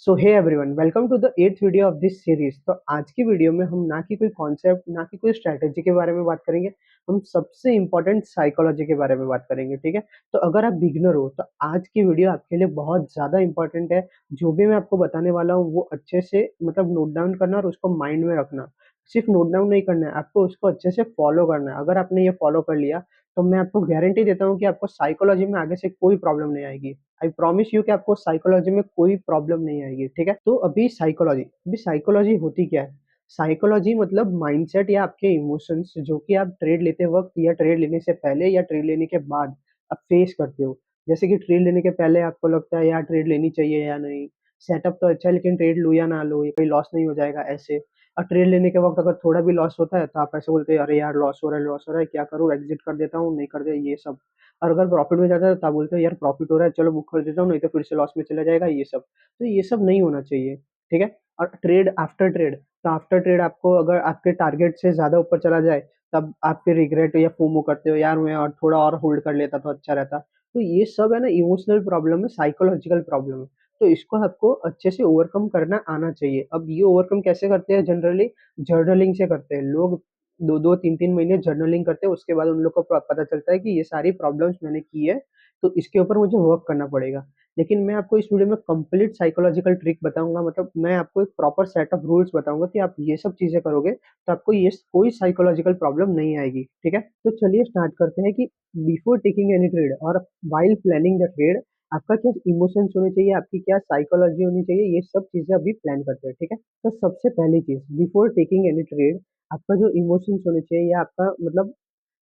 So hey everyone, welcome to the 8th video of this series. तो आज की video में हम ना कि कोई कॉन्सेप्ट, ना कि कोई स्ट्रैटेजी के बारे में बात करेंगे। हम सबसे इम्पोर्टेंट साइकोलॉजी के बारे में बात करेंगे, ठीक है। तो अगर आप बिगिनर हो तो आज की वीडियो आपके लिए बहुत ज़्यादा इंपॉर्टेंट है। जो भी मैं आपको बताने वाला हूँ वो अच्छे से नोट डाउन करना और उसको माइंड में रखना। सिर्फ नोट डाउन नहीं करना है, आपको उसको अच्छे से फॉलो करना है। अगर आपने ये फॉलो कर लिया तो मैं आपको गारंटी देता हूँ कि आपको साइकोलॉजी में आगे से कोई प्रॉब्लम नहीं आएगी। आई प्रॉमिस यू कि आपको साइकोलॉजी में कोई प्रॉब्लम नहीं आएगी, ठीक है। तो अभी साइकोलॉजी होती क्या है? साइकोलॉजी मतलब माइंडसेट या आपके इमोशंस जो कि आप ट्रेड लेते वक्त या ट्रेड लेने से पहले या ट्रेड लेने के बाद आप फेस करते हो। जैसे कि ट्रेड लेने के पहले आपको लगता है यार ट्रेड लेनी चाहिए या नहीं, सेटअप तो अच्छा है लेकिन ट्रेड लूँ या ना लूँ, कोई लॉस नहीं हो जाएगा ऐसे। और ट्रेड लेने के वक्त अगर थोड़ा भी लॉस होता है तो आप ऐसे बोलते हैं अरे यार लॉस हो रहा है, क्या करूँ, एग्जिट कर देता हूँ, नहीं कर दे, ये सब। और अगर प्रॉफिट में जाता है तब बोलते हैं यार प्रॉफिट हो रहा है, चलो बुक कर देता हूँ, नहीं तो फिर से लॉस में चला जाएगा, ये सब। तो ये सब नहीं होना चाहिए, ठीक है। और आफ्टर ट्रेड आपको अगर आपके टारगेट से ज़्यादा ऊपर चला जाए तब आप फिर रिग्रेट या फोमो करते हो, यार मैं और थोड़ा और होल्ड कर लेता तो अच्छा रहता। तो ये सब है ना, इमोशनल प्रॉब्लम है, साइकोलॉजिकल प्रॉब्लम है। तो इसको आपको अच्छे से ओवरकम करना आना चाहिए। अब ये ओवरकम कैसे करते हैं? जनरली जर्नलिंग से करते हैं लोग। 2-2 3-3 महीने जर्नलिंग करते हैं, उसके बाद उन लोग को पता चलता है कि ये सारी प्रॉब्लम्स मैंने की है, तो इसके ऊपर मुझे वर्क करना पड़ेगा। लेकिन मैं आपको इस वीडियो में कंप्लीट साइकोलॉजिकल ट्रिक बताऊँगा, मतलब मैं आपको एक प्रॉपर सेट ऑफ रूल्स बताऊँगा कि आप ये सब चीज़ें करोगे तो आपको ये कोई साइकोलॉजिकल प्रॉब्लम नहीं आएगी, ठीक है? तो चलिए स्टार्ट करते हैं कि बिफोर टेकिंग एनी ट्रेड और व्हाइल प्लानिंग द ट्रेड आपका क्या इमोशंस होने चाहिए, आपकी क्या साइकोलॉजी होनी चाहिए, ये सब चीज़ें अभी प्लान करते हैं, ठीक है? तो सबसे पहली चीज़, बिफोर टेकिंग एनी ट्रेड आपका जो इमोशंस होने चाहिए या आपका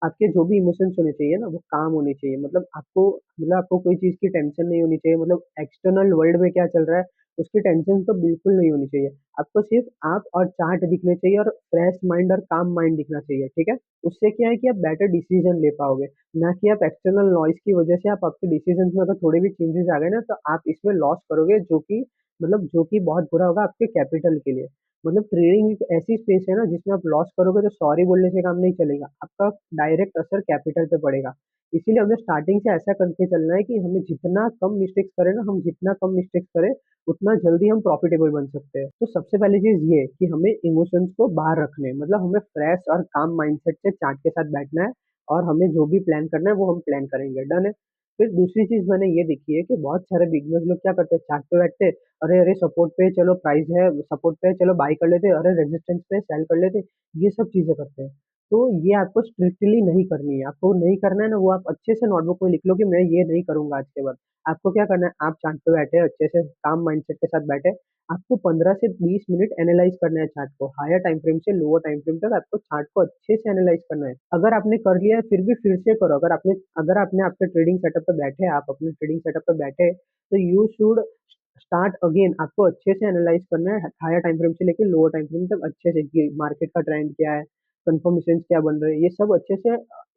आपके जो भी इमोशंस होने चाहिए ना वो काम होने चाहिए। आपको कोई चीज़ की टेंशन नहीं होनी चाहिए, मतलब एक्सटर्नल वर्ल्ड में क्या चल रहा है उसकी टेंशन तो बिल्कुल नहीं होनी चाहिए। आपको सिर्फ आप और चार्ट दिखने चाहिए और फ्रेश माइंड और काम माइंड दिखना चाहिए, ठीक है। उससे क्या है कि आप बेटर डिसीजन ले पाओगे, ना कि आप एक्सटर्नल नॉइज की वजह से आप आपके डिसीजन में अगर थोड़े भी चेंजेस आ गए ना तो आप इसमें लॉस करोगे, जो कि बहुत बुरा होगा आपके कैपिटल के लिए। मतलब ट्रेडिंग एक ऐसी स्पेस है ना जिसमें आप लॉस करोगे तो सॉरी बोलने से काम नहीं चलेगा, आपका डायरेक्ट असर कैपिटल पे पड़ेगा। इसीलिए हमें स्टार्टिंग से ऐसा करके चलना है कि हमें जितना कम मिस्टेक्स करें ना, हम जितना कम मिस्टेक्स करें उतना जल्दी हम प्रॉफिटेबल बन सकते हैं। तो सबसे पहली चीज ये है कि हमें इमोशंस को बाहर रखने हैं। मतलब हमें फ्रेश और काम माइंडसेट से चार्ट के साथ बैठना है और हमें जो भी प्लान करना है वो हम प्लान करेंगे, डन है। फिर दूसरी चीज मैंने ये देखी है कि बहुत सारे बिगनर्स लोग क्या करते हैं, चार्ट पे बैठते हैं, अरे अरे सपोर्ट पे चलो प्राइस है, सपोर्ट पे चलो बाई कर लेते, अरे रेजिस्टेंस पे सेल कर लेते, ये सब चीजें करते हैं। तो ये आपको स्ट्रिक्टली नहीं करनी है, आपको नहीं करना है ना, वो आप अच्छे से नोटबुक में लिख लो कि मैं ये नहीं करूंगा आज के बाद। आपको क्या करना है, आप चार्ट पे बैठे अच्छे से काम माइंडसेट के साथ बैठे, आपको 15 से 20 मिनट एनालाइज करना है चार्ट को, हायर टाइम फ्रेम से लोअर टाइम फ्रेम तक आपको चार्ट को अच्छे से एनालाइज करना है। अगर आपने कर लिया है फिर भी फिर से करो। अगर आपने आपके ट्रेडिंग सेटअप पे बैठे, आप अपने ट्रेडिंग सेटअप पे बैठे, तो यू शुड स्टार्ट अगेन। आपको अच्छे से एनालाइज करना है हायर टाइम फ्रेम से लेके लोअर टाइम फ्रेम तक अच्छे से, कि मार्केट का ट्रेंड क्या है, कंफर्मेशन क्या बन रहे हैं, ये सब अच्छे से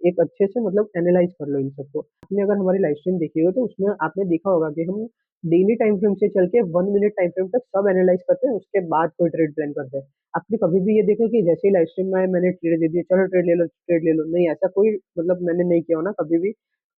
एक अच्छे से एनालाइज कर लो इन सबको। आपने अगर हमारी लाइव स्ट्रीम देखी हो तो उसमें आपने देखा होगा कि हम डेली टाइम फ्रेम से चल के 1 मिनट टाइम फ्रेम तक सब एनालाइज करते हैं, उसके बाद कोई ट्रेड प्लान करते हैं। आपने कभी भी ये देखा कि जैसे ही लाइव स्ट्रीम में आए मैंने ट्रेड दे दिया, चलो ट्रेड ले लो, नहीं, ऐसा कोई मैंने नहीं किया हो ना कभी भी।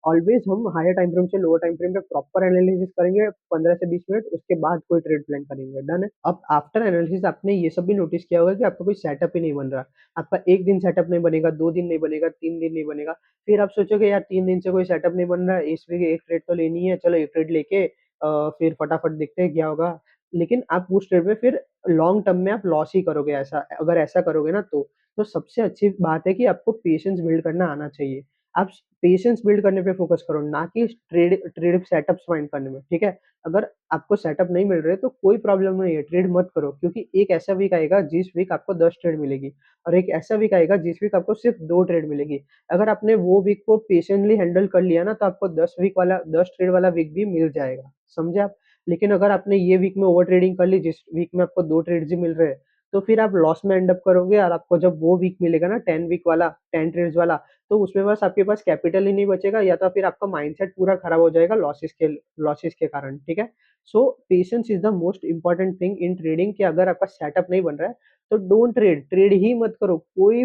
ऑलवेज हम हायर टाइम फ्रेम से लोअर टाइम फ्रेम पे प्रॉपर एनालिसिस करेंगे 15 से 20 मिनट, उसके बाद कोई ट्रेड प्लान करेंगे, डन है। अब आफ्टर एनालिसिस आपने ये सब भी नोटिस किया होगा कि आपका कोई सेटअप ही नहीं बन रहा। आपका एक दिन सेटअप नहीं बनेगा, 2 दिन नहीं बनेगा, 3 दिन नहीं बनेगा। फिर आप सोचोगे यार 3 दिन से कोई सेटअप नहीं बन रहा है, इस वीक एक ट्रेड तो लेनी है, चलो एक ट्रेड लेके फिर फटाफट देखते हैं क्या होगा। लेकिन आप उस ट्रेड में फिर लॉन्ग टर्म में आप लॉस ही करोगे। ऐसा अगर ऐसा करोगे ना तो सबसे अच्छी बात है कि आपको पेशेंस बिल्ड करना आना चाहिए। आप पेशेंस बिल्ड करने पे फोकस करो, ना कि ट्रेड ट्रेड सेटअप्स फाइंड करने में, ठीक है। अगर आपको सेटअप नहीं मिल रहे तो कोई प्रॉब्लम नहीं है, ट्रेड मत करो, क्योंकि एक ऐसा वीक आएगा जिस वीक आपको 10 ट्रेड मिलेगी और एक ऐसा वीक आएगा जिस वीक आपको सिर्फ 2 ट्रेड मिलेगी। अगर आपने वो वीक को पेशेंटली हैंडल कर लिया ना तो आपको 10 ट्रेड वाला वीक भी मिल जाएगा, समझे आप। लेकिन अगर आपने ये वीक में ओवर ट्रेडिंग कर ली जिस वीक में आपको 2 ट्रेड्स ही मिल रहे हैं, तो फिर आप लॉस में एंड अप करोगे। और आपको जब वो वीक मिलेगा ना 10 वीक वाला, 10 ट्रेड्स वाला, तो उसमें बस आपके पास कैपिटल ही नहीं बचेगा, या तो फिर आपका माइंडसेट पूरा खराब हो जाएगा लॉसेस के कारण, ठीक है। So patience is the most important thing in trading, कि अगर आपका सेटअप नहीं बन रहा है तो डोंट ट्रेड ही मत करो। कोई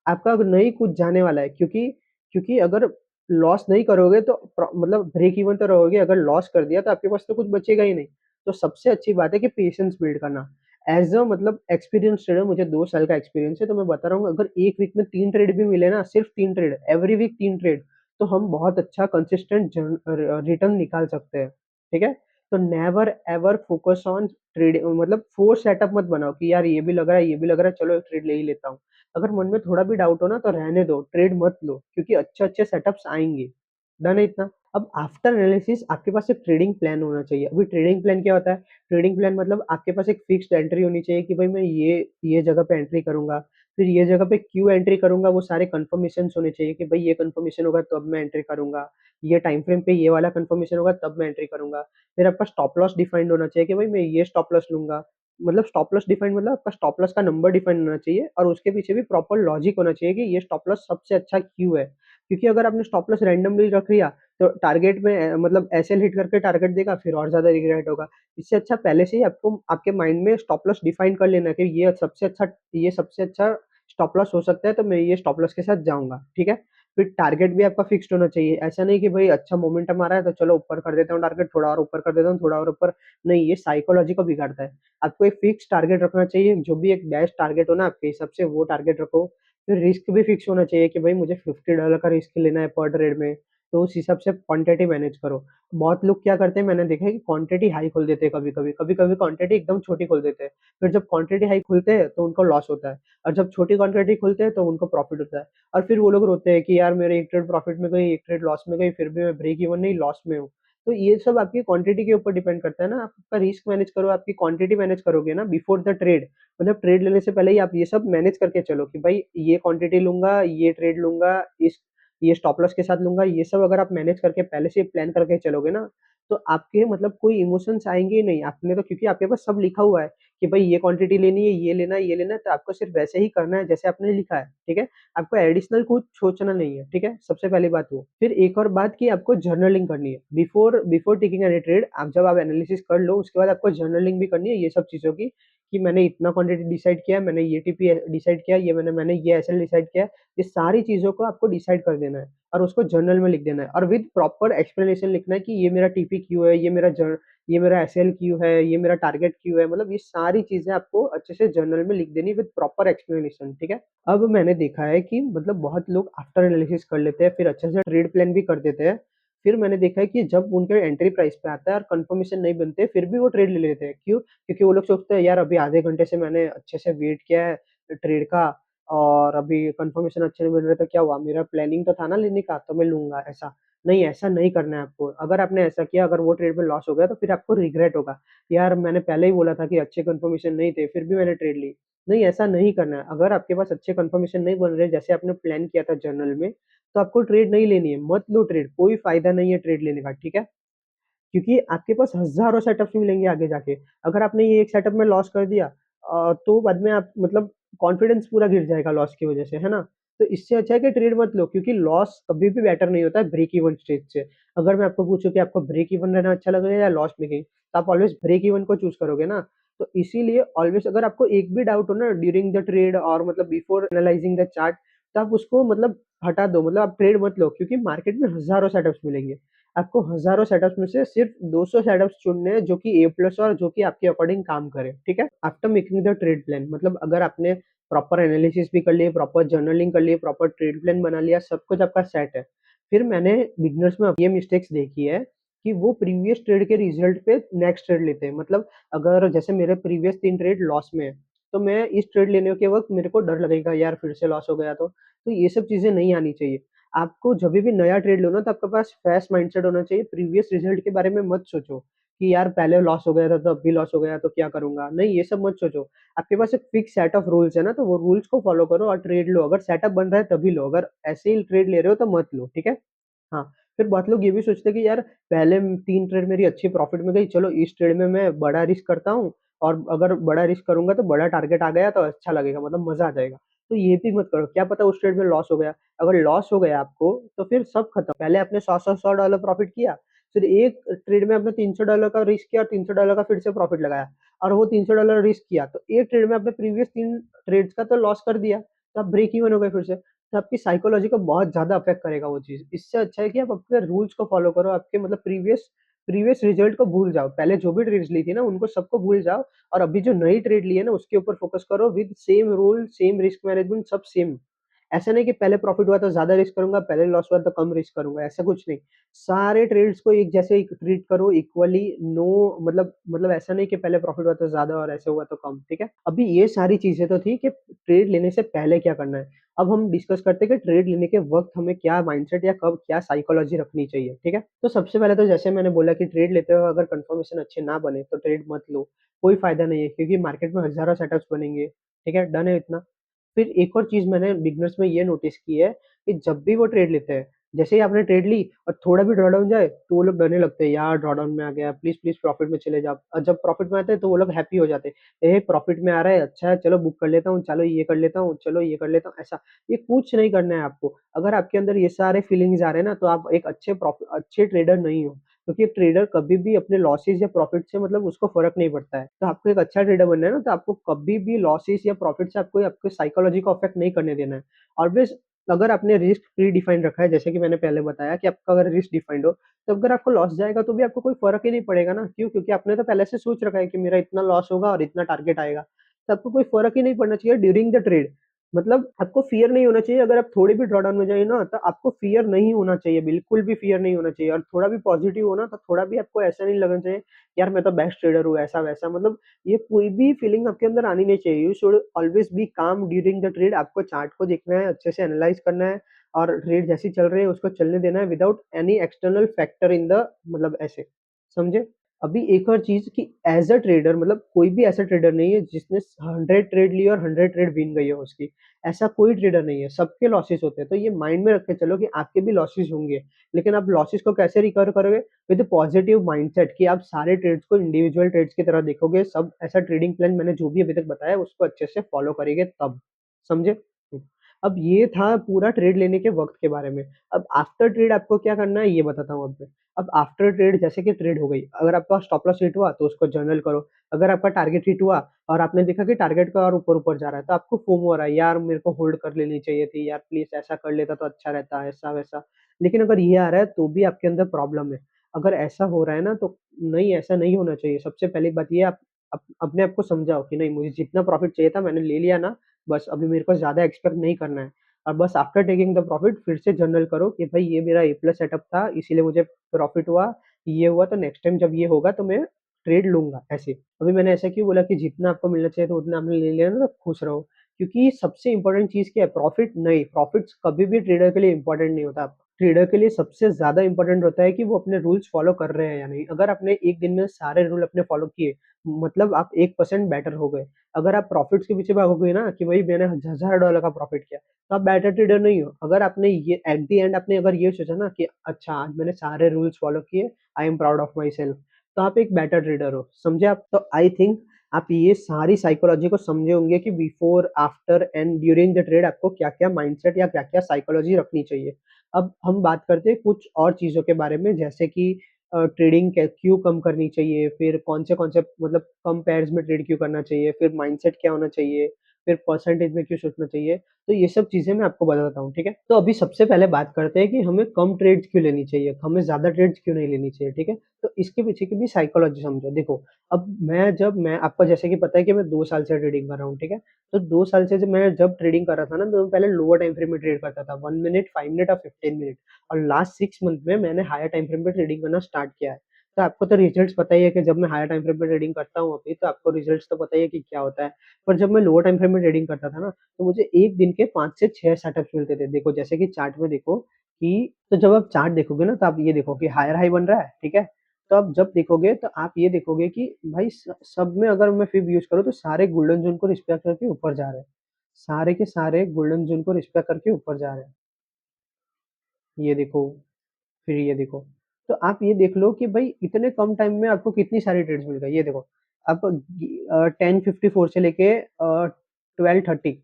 आपका नहीं कुछ जाने वाला है, क्योंकि क्योंकि अगर लॉस नहीं करोगे तो ब्रेक इवन तो रहोगे, अगर लॉस कर दिया तो आपके पास तो कुछ बचेगा ही नहीं। तो सबसे अच्छी बात है कि पेशेंस बिल्ड करना। एज़ अ मतलब एक्सपीरियंस ट्रेडर मुझे 2 साल का एक्सपीरियंस है, तो मैं बता रहा हूँ अगर 1 वीक में 3 ट्रेड भी मिले ना, सिर्फ 3 ट्रेड, एवरी वीक 3 ट्रेड, तो हम बहुत अच्छा कंसिस्टेंट रिटर्न निकाल सकते हैं, ठीक है? तो never ever focus on trading, मतलब फोर्स सेटअप मत बनाओ कि यार ये भी लग रहा है, ये भी लग रहा है, चलो एक ट्रेड ले ही लेता हूँ। अगर मन में थोड़ा भी डाउट हो ना तो रहने दो, ट्रेड मत लो क्योंकि अच्छे-अच्छे सेटअप्स आएँगे। डन है इतना? अब आफ्टर एनालिसिस आपके पास एक ट्रेडिंग प्लान होना चाहिए। अभी ट्रेडिंग प्लान क्या होता है? ट्रेडिंग प्लान मतलब आपके पास एक फिक्स्ड एंट्री होनी चाहिए कि भाई मैं ये जगह पे एंट्री करूँगा, फिर ये जगह पे क्यों एंट्री करूँगा वो सारे कन्फर्मेशंस होने चाहिए कि भाई ये कन्फर्मेशन होगा तब मैं एंट्री करूँगा, ये टाइम फ्रेम पे ये वाला कन्फर्मेशन होगा तब मैं एंट्री करूँगा। फिर आपका स्टॉप लॉस डिफाइंड होना चाहिए कि भाई मैं ये स्टॉप लॉस लूँगा। मतलब स्टॉप लॉस डिफाइंड मतलब आपका स्टॉप लॉस का नंबर डिफाइंड होना चाहिए और उसके पीछे भी प्रॉपर लॉजिक होना चाहिए कि ये स्टॉप लॉस सबसे अच्छा क्यों है। क्योंकि अगर आपने स्टॉप लॉस रैंडमली रख लिया तो टारगेट में मतलब एसएल हिट करके टारगेट देगा फिर और ज़्यादा रिग्रेट होगा। इससे अच्छा पहले से ही आपको आपके माइंड में स्टॉप लॉस डिफाइन कर लेना कि ये सबसे अच्छा स्टॉप लॉस हो सकता है तो मैं ये स्टॉप लॉस के साथ जाऊँगा, ठीक है? फिर टारगेट भी आपका फिक्स्ड होना चाहिए। ऐसा नहीं कि भई अच्छा मोमेंटम आ रहा है तो चलो ऊपर कर देता हूँ टारगेट, थोड़ा और ऊपर कर देता हूँ, थोड़ा और ऊपर। नहीं, ये साइकोलॉजी को बिगाड़ता है। आपको एक फिक्स टारगेट रखना चाहिए, जो भी एक बेस्ट टारगेट हो ना आपके हिसाब से वो टारगेट रखो। फिर रिस्क भी फिक्स होना चाहिए कि भाई मुझे $50 का रिस्क लेना है पर ट्रेड में, तो उस हिसाब से क्वांटिटी मैनेज करो। बहुत लोग क्या करते हैं मैंने देखा है कि क्वांटिटी हाई खोल देते हैं कभी-कभी, कभी-कभी क्वांटिटी एकदम छोटी खोल देते हैं। फिर जब क्वांटिटी हाई खोलते हैं तो उनको लॉस होता है और जब छोटी क्वांटिटी खोलते हैं तो उनको प्रॉफिट होता है। और फिर वो लोग रोते हैं कि यार मेरे 1 ट्रेड प्रॉफिट में गई, 1 ट्रेड लॉस में गई, फिर भी मैं ब्रेक इवन नहीं लॉस में हूँ। तो ये सब आपकी क्वांटिटी के ऊपर डिपेंड करता है ना, आप आपका रिस्क मैनेज करो, आपकी क्वांटिटी मैनेज करोगे ना बिफोर द ट्रेड। मतलब ट्रेड लेने से पहले ही आप ये सब मैनेज करके चलो कि भाई ये क्वांटिटी लूँगा, ये ट्रेड लूँगा, इस ये स्टॉप लॉस के साथ लूँगा, ये सब अगर आप मैनेज करके पहले से प्लान करके चलोगे ना, तो आपके मतलब कोई इमोशंस आएँगे ही नहीं। आपने तो क्योंकि आपके पास सब लिखा हुआ है कि भाई ये क्वांटिटी लेनी है, ये लेना है, तो आपको सिर्फ वैसे ही करना है जैसे आपने लिखा है, ठीक है? आपको एडिशनल कुछ सोचना नहीं है, ठीक है? सबसे पहली बात वो। फिर एक और बात कि आपको जर्नलिंग करनी है। Before before taking any trade आप जब आप एनालिसिस कर लो उसके बाद आपको जर्नलिंग भी करनी है ये सब चीज़ों की, कि मैंने इतना क्वांटिटी डिसाइड किया, मैंने ये टीपी डिसाइड किया, ये मैंने ये एसएल डिसाइड किया। ये सारी चीज़ों को आपको डिसाइड कर देना है और उसको जर्नल में लिख देना है और विद प्रॉपर एक्सप्लेनेशन लिखना है कि ये मेरा टीपी क्यों है, ये मेरा एसएल क्यों है, ये मेरा टारगेट क्यों है, मतलब ये सारी चीज़ें आपको अच्छे से जर्नल में लिख देनी है विद प्रॉपर एक्सप्लेनेशन, ठीक है? अब मैंने देखा है कि मतलब बहुत लोग आफ्टर एनालिसिस कर लेते हैं, फिर अच्छे से ट्रेड प्लान भी कर देते हैं। फिर मैंने देखा है कि जब उनके एंट्री प्राइस पे आता है और कंफर्मेशन नहीं बनते, फिर भी वो ट्रेड ले लेते हैं। क्यों? क्योंकि वो लोग सोचते हैं यार अभी आधे घंटे से मैंने अच्छे से वेट किया है ट्रेड का और अभी कंफर्मेशन अच्छे नहीं मिल रहे तो क्या हुआ? मेरा प्लानिंग तो था ना लेने का, तो मैं लूँगा ऐसा। नहीं, ऐसा नहीं करना है आपको। अगर आपने ऐसा किया, अगर वो ट्रेड में लॉस हो गया तो फिर आपको रिग्रेट होगा। यार मैंने पहले ही बोला था कि अच्छे कंफर्मेशन नहीं थे, फिर भी मैंने ट्रेड ली। नहीं, ऐसा नहीं करना है। अगर आपके पास अच्छे कन्फर्मेशन नहीं बन रहे जैसे आपने प्लान किया था जर्नल में, तो आपको ट्रेड नहीं लेनी है। मत लो ट्रेड, कोई फ़ायदा नहीं है ट्रेड लेने का, ठीक है? क्योंकि आपके पास हज़ारों सेटअप्स मिलेंगे आगे जाके। अगर आपने ये एक सेटअप में लॉस कर दिया तो बाद में आप मतलब कॉन्फिडेंस पूरा गिर जाएगा लॉस की वज़ह से, है ना? तो इससे अच्छा है कि ट्रेड मत लो क्योंकि लॉस कभी भी बेटर नहीं होता है ब्रेक इवन स्टेज से। अगर मैं आपको पूछूँ कि आपको ब्रेक इवन रहना अच्छा लगेगा या लॉस मेकिंग, तो आप ऑलवेज़ ब्रेक इवन को चूज़ करोगे ना। तो इसीलिए ऑलवेज़ अगर आपको एक भी डाउट हो ना ड्यूरिंग द ट्रेड और मतलब बिफोर एनालाइज़िंग द चार्ट, तो आप उसको मतलब हटा दो, मतलब आप ट्रेड मत लो क्योंकि मार्केट में हज़ारों सेटअप्स मिलेंगे। आपको हज़ारों सेटअप्स में से सिर्फ 200 सेटअप्स चुनने हैं जो कि ए प्लस और जो कि आपके अकॉर्डिंग काम करें, ठीक है? After making the trade plan मतलब अगर आपने प्रॉपर एनालिसिस भी कर लिए, प्रॉपर जर्नलिंग कर लिए, प्रॉपर ट्रेड प्लान बना लिया, सब कुछ आपका सेट है। फिर मैंने बिगिनर्स में ये मिस्टेक्स देखी है कि वो प्रीवियस ट्रेड के रिजल्ट पे नेक्स्ट ट्रेड लेते हैं। मतलब अगर जैसे मेरे प्रीवियस 3 ट्रेड लॉस में है, तो मैं इस ट्रेड लेने के वक़्त मेरे को डर लगेगा यार फिर से लॉस हो गया तो। तो ये सब चीज़ें नहीं आनी चाहिए। आपको जभी भी नया ट्रेड लो ना तो आपके पास फ्रेश माइंडसेट होना चाहिए, प्रीवियस रिजल्ट के बारे में मत सोचो, कि यार पहले लॉस हो गया था तो अब भी लॉस हो गया तो क्या करूँगा? नहीं, ये सब मत सोचो। आपके पास एक फिक्स सेट ऑफ रूल्स है ना, तो वो रूल्स को फॉलो करो और ट्रेड लो। अगर सेटअप बन रहा है तभी लो, अगर ऐसे ही ट्रेड ले रहे हो तो मत लो, ठीक है? हाँ, फिर बहुत लोग ये भी सोचते हैं कि यार पहले 3 ट्रेड मेरी अच्छी प्रॉफिट में गई, चलो इस ट्रेड में मैं बड़ा रिस्क करता हूँ और अगर बड़ा रिस्क करूँगा तो बड़ा टारगेट आ गया तो अच्छा लगेगा, मतलब मज़ा आ जाएगा। तो ये भी मत करो, क्या पता उस ट्रेड में लॉस हो गया। अगर लॉस हो गया आपको तो फिर सब खत्म। पहले आपने 100-100 $100 प्रॉफिट किया, फिर एक ट्रेड में आपने $300 का रिस्क किया और $300 का फिर से प्रॉफिट लगाया और वो $300 रिस्क किया, तो एक ट्रेड में आपने प्रीवियस 3 ट्रेड्स का तो लॉस कर दिया, तो आप ब्रेक इवन हो गए फिर से। तो आपकी साइकोलॉजी को बहुत ज़्यादा अफ़ेक्ट करेगा वो चीज़। इससे अच्छा है कि आप अपने रूल्स को फ़ॉलो करो, आपके मतलब प्रीवियस प्रीवियस रिजल्ट को भूल जाओ। पहले जो भी ट्रेड्स ली थी ना उनको सबको भूल जाओ और अभी जो नई ट्रेड ली है ना उसके ऊपर फ़ोकस करो with same rule, same risk management सब सेम। ऐसा नहीं कि पहले प्रॉफ़िट हुआ तो ज़्यादा रिस्क करूँगा, पहले लॉस हुआ तो कम रिस्क करूँगा, ऐसा कुछ नहीं। सारे ट्रेड्स को एक जैसे ही ट्रीट करो इक्वली नो मतलब ऐसा नहीं कि पहले प्रॉफ़िट हुआ तो ज़्यादा और ऐसे हुआ तो कम, ठीक है? अभी ये सारी चीज़ें तो थी कि ट्रेड लेने से पहले क्या करना है। अब हम डिस्कस करते हैं कि ट्रेड लेने के वक़्त हमें क्या माइंडसेट या कब क्या साइकोलॉजी रखनी चाहिए, ठीक है? तो सबसे पहले तो जैसे मैंने बोला कि ट्रेड लेते हुए अगर कन्फर्मेशन अच्छे ना बने तो ट्रेड मत लो, कोई फ़ायदा नहीं है क्योंकि मार्केट में हज़ारों सेटअप्स बनेंगे, ठीक है? डन है इतना? फिर एक और चीज़ मैंने बिगिनर्स में ये नोटिस की है कि जब भी वो ट्रेड लेते हैं, जैसे ही आपने ट्रेड ली और थोड़ा भी ड्रॉडाउन जाए, तो वो लोग डरने लगते हैं, यार ड्रॉडाउन में आ गया, प्लीज़ प्रॉफ़िट में चले जाओ और जब प्रॉफ़िट में आते हैं तो वो लोग हैप्पी हो जाते हैं, प्रॉफ़िट में आ रहा है, अच्छा है, चलो बुक कर लेता हूँ, चलो ये कर लेता हूँ, चलो ये कर लेता हूँ, ऐसा। ये कुछ नहीं करना है आपको। अगर आपके अंदर ये सारे फीलिंग्स आ रहे हैं ना, तो आप एक अच्छे ट्रेडर नहीं हो। क्योंकि एक ट्रेडर कभी भी अपने लॉसेस या प्रॉफ़िट से मतलब उसको फ़र्क नहीं पड़ता है। तो आपको एक अच्छा ट्रेडर बनना है ना, तो आपको कभी भी लॉसेस या प्रॉफ़िट से आपको आपके साइकोलॉजी को अफ़ेक्ट नहीं करने देना है। ऑलवेज़ अगर आपने रिस्क प्री डिफाइंड रखा है, जैसे कि मैंने पहले बताया कि आपका अगर रिस्क डिफाइंड हो, तो अगर आपको लॉस जाएगा तो भी आपको कोई फ़र्क ही नहीं पड़ेगा ना। क्यों? क्योंकि आपने तो पहले से सोच रखा है कि मेरा इतना लॉस होगा और इतना टारगेट आएगा। तो आपको कोई फ़र्क ही नहीं पड़ना चाहिए ड्यूरिंग द ट्रेड। मतलब आपको फ़ियर नहीं होना चाहिए अगर आप थोड़ी भी ड्रॉडाउन में जाइए ना, तो आपको फ़ियर नहीं होना चाहिए, बिल्कुल भी फ़ियर नहीं होना चाहिए और थोड़ा भी पॉज़िटिव हो ना, तो थोड़ा भी आपको ऐसा नहीं लगना चाहिए, यार मैं तो बेस्ट ट्रेडर हूँ, ऐसा-वैसा मतलब ये कोई भी फीलिंग आपके अंदर आनी नहीं चाहिए। यू शुड ऑलवेज़ बी काम ड्यूरिंग द ट्रेड। आपको चार्ट को देखना है, अच्छे से एनालाइज़ करना है और ट्रेड जैसी चल रही है उसको चलने देना है without any external factor in the मतलब ऐसे, समझे? अभी एक और चीज़ कि एज़ अ ट्रेडर मतलब कोई भी ऐसा ट्रेडर नहीं है जिसने 100 ट्रेड ली और 100 ट्रेड विन गई हो उसकी। ऐसा कोई ट्रेडर नहीं है, सबके लॉसेस होते हैं। तो ये माइंड में रख के चलो कि आपके भी लॉसेस होंगे, लेकिन आप लॉसेस को कैसे रिकवर करोगे? विद पॉजिटिव माइंडसेट कि आप सारे ट्रेड्स को इंडिविजुअल ट्रेड्स की तरह देखोगे, सब ऐसा ट्रेडिंग प्लान मैंने जो भी अभी तक बताया उसको अच्छे से फॉलो करेंगे तब, समझे? अब ये था पूरा ट्रेड लेने के वक़्त के बारे में। अब आफ्टर ट्रेड आपको क्या करना है ये बताता हूँ अब मैं। अब आफ्टर ट्रेड जैसे कि ट्रेड हो गई, अगर आपका स्टॉप लॉस हिट हुआ तो उसको जर्नल करो। अगर आपका टारगेट हिट हुआ और आपने देखा कि टारगेट का और ऊपर-ऊपर जा रहा है, तो आपको फोमो हो रहा है, यार मेरे को होल्ड कर लेनी चाहिए थी, यार प्लीज़ ऐसा कर लेता तो अच्छा रहता, ऐसा-वैसा। लेकिन अगर ये आ रहा है तो भी आपके अंदर प्रॉब्लम है। अगर ऐसा हो रहा है ना तो नहीं ऐसा नहीं होना चाहिए। सबसे पहली बात ये आप अपने आप को समझाओ कि नहीं मुझे जितना प्रॉफिट चाहिए था मैंने ले लिया ना, बस अभी मेरे को ज़्यादा एक्सपेक्ट नहीं करना है। और बस आफ्टर टेकिंग द प्रॉफिट फिर से जर्नल करो कि भाई ये मेरा ए प्लस सेटअप था इसीलिए मुझे प्रॉफिट हुआ, ये हुआ तो नेक्स्ट टाइम जब ये होगा तो मैं ट्रेड लूँगा ऐसे। अभी मैंने ऐसा क्यों बोला कि जितना आपको मिलना चाहिए तो उतना आपने ले लिया ना तो खुश रहो। क्योंकि सबसे इम्पोर्टेंट चीज़ क्या है प्रॉफिट नहीं, प्रॉफिट्स कभी भी ट्रेडर के लिए इम्पोर्टेंट नहीं होता। ट्रेडर के लिए सबसे ज़्यादा इम्पोर्टेंट होता है कि वो अपने रूल्स फॉलो कर रहे हैं या नहीं। अगर आपने एक दिन में सारे रूल अपने फॉलो किए, मतलब आप 1% बेटर हो गए। अगर आप प्रॉफिट्स के पीछे भागोगे ना कि भाई मैंने $1000 का प्रॉफिट किया, तो आप बेटर ट्रेडर नहीं हो। अगर आपने ये एट द एंड आपने अगर ये सोचा ना कि अच्छा आज मैंने सारे रूल्स फॉलो किए, I am proud of my self, तो आप एक बेटर ट्रेडर हो, समझे आप? तो आई थिंक आप ये सारी साइकोलॉजी को समझे होंगे कि before, after and during the trade आपको क्या-क्या माइंडसेट या क्या-क्या साइकोलॉजी रखनी चाहिए। अब हम बात करते हैं कुछ और चीज़ों के बारे में जैसे कि ट्रेडिंग क्यों कम करनी चाहिए, फिर कौन से मतलब कम पेयर्स में ट्रेड क्यों करना चाहिए, फिर माइंडसेट क्या होना चाहिए, फिर परसेंटेज में क्यों सोचना चाहिए, तो ये सब चीज़ें मैं आपको बताता हूँ, ठीक है? तो अभी सबसे पहले बात करते हैं कि हमें कम ट्रेड्स क्यों लेनी चाहिए, हमें ज़्यादा ट्रेड्स क्यों नहीं लेनी चाहिए, ठीक है? तो इसके पीछे की भी साइकोलॉजी समझो। देखो, अब मैं आपको जैसे कि पता है कि मैं 2 साल से ट्रेडिंग कर रहा हूँ, ठीक है? तो 2 साल से जब मैं ट्रेडिंग कर रहा था ना, तो मैं पहले लोअर टाइम फ्रेम में ट्रेड करता था, 1 मिनट, 5 मिनट और 15 मिनट और लास्ट 6 मंथ में मैंने हायर टाइम फ्रेम पे ट्रेडिंग करना स्टार्ट किया है। तो आपको तो रिजल्ट्स पता ही है कि जब मैं हायर टाइम फ्रेम पे ट्रेडिंग करता हूँ अभी, तो आपको रिजल्ट्स तो पता ही है कि क्या होता है। पर जब मैं लोअर टाइम फ्रेम में ट्रेडिंग करता था ना, तो मुझे 1 दिन के 5 से 6 सेटअप्स मिलते थे। देखो जैसे कि चार्ट में देखो कि तो जब आप चार्ट देखोगे ना, तो आप ये देखो कि हायर हाई बन रहा है, ठीक है? तो आप जब देखोगे तो आप ये देखोगे कि भाई सब में अगर मैं फिब यूज़ करूँ तो सारे गोल्डन ज़ोन को रिस्पेक्ट करके ऊपर जा रहे हैं। सारे के सारे गोल्डन ज़ोन को रिस्पेक्ट करके ऊपर जा रहे हैं। ये देखो, फिर ये देखो। तो आप ये देख लो कि भाई इतने कम टाइम में आपको कितनी सारी ट्रेड्स मिल गई। ये देखो, आप 10:54 से लेके 12:30